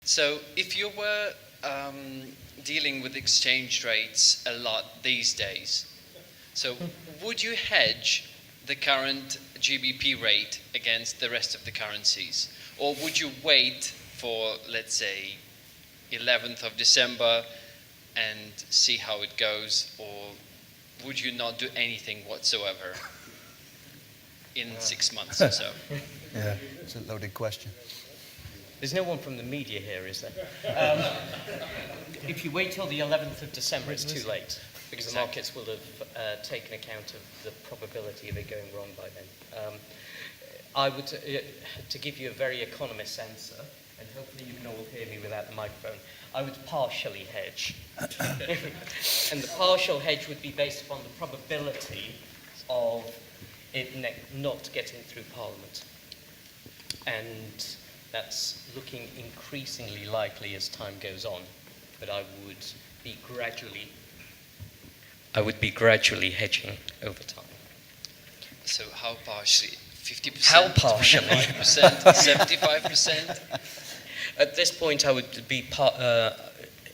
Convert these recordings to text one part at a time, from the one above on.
So if you were dealing with exchange rates a lot these days, so would you hedge the current GBP rate against the rest of the currencies? Or would you wait for, let's say, 11th of December and see how it goes? Or would you not do anything whatsoever in 6 months or so? Yeah, it's a loaded question. There's no one from the media here, is there? If you wait till the 11th of December, it's too late, because the markets will have taken account of the probability of it going wrong by then. I would, to give you a very economist answer, and hopefully you can all hear me without the microphone, I would partially hedge. And the partial hedge would be based upon the probability of it not getting through Parliament. And that's looking increasingly likely as time goes on, but I would be gradually hedging over time. So how partially? 50%? How partially? 25%? 75%? At this point, I would be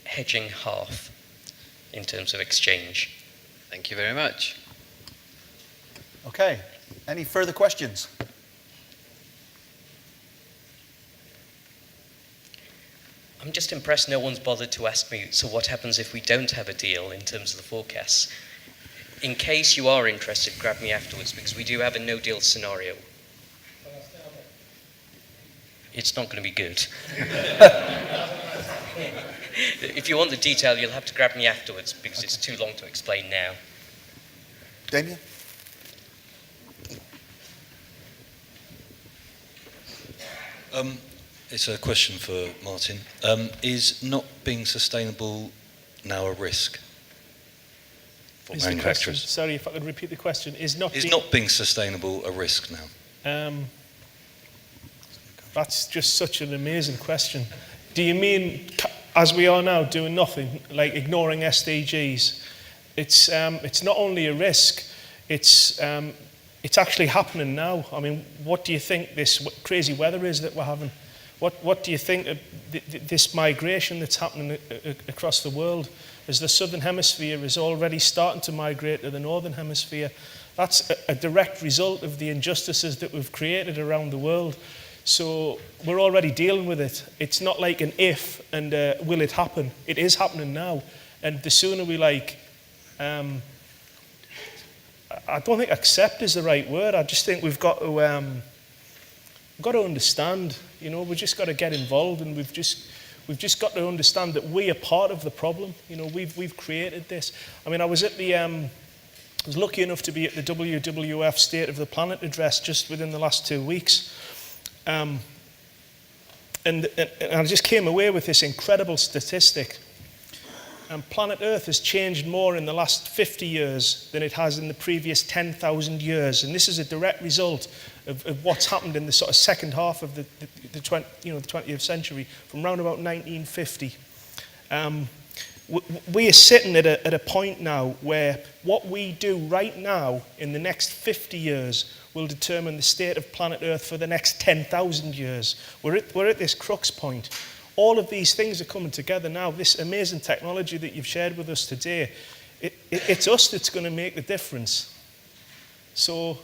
hedging half in terms of exchange. Thank you very much. Okay, any further questions? I'm just impressed no one's bothered to ask me, so what happens if we don't have a deal in terms of the forecasts? In case you are interested, grab me afterwards, because we do have a no-deal scenario. It's not going to be good. If you want the detail, you'll have to grab me afterwards, because it's too long to explain now. Damien? It's a question for Martin. Is not being sustainable now a risk for manufacturers? Sorry, if I could repeat the question. Is not being sustainable a risk now? That's just such an amazing question. Do you mean, as we are now, doing nothing, like ignoring SDGs? It's not only a risk, it's actually happening now. I mean, what do you think this crazy weather is that we're having? What do you think of this migration that's happening across the world? As the southern hemisphere is already starting to migrate to the northern hemisphere, that's a direct result of the injustices that we've created around the world. So we're already dealing with it. It's not like an if and will it happen. It is happening now. And the sooner we I don't think accept is the right word. I just think we've got to understand. You know, we've just got to get involved, and we've just got to understand that we are part of the problem. You know, we've created this. I mean, I was lucky enough to be at the WWF State of the Planet address just within the last 2 weeks, and I just came away with this incredible statistic. Planet Earth has changed more in the last 50 years than it has in the previous 10,000 years. And this is a direct result of what's happened in the sort of second half of the 20th century, from around about 1950. We are sitting at a point now where what we do right now in the next 50 years will determine the state of planet Earth for the next 10,000 years. We're at this crux point. All of these things are coming together now. This amazing technology that you've shared with us today, it's us that's going to make the difference. So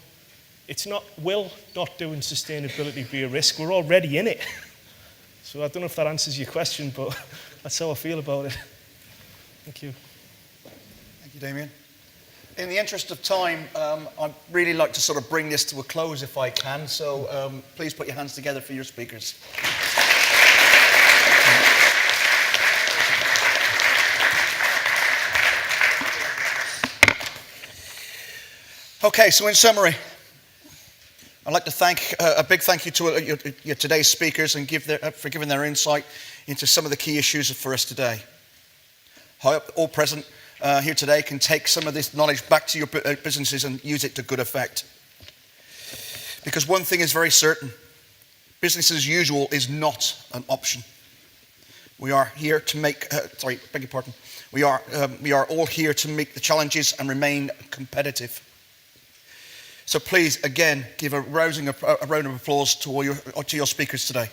it's not, will not doing sustainability be a risk? We're already in it. So I don't know if that answers your question, but that's how I feel about it. Thank you. Thank you, Damien. In the interest of time, I'd really like to sort of bring this to a close if I can. So please put your hands together for your speakers. Okay, so in summary, I'd like to thank a big thank you to your today's speakers and for giving their insight into some of the key issues for us today. I hope all present here today can take some of this knowledge back to your businesses and use it to good effect. Because one thing is very certain, business as usual is not an option. We are here to make, We are all here to meet the challenges and remain competitive. So please, again, give a round of applause to your speakers today.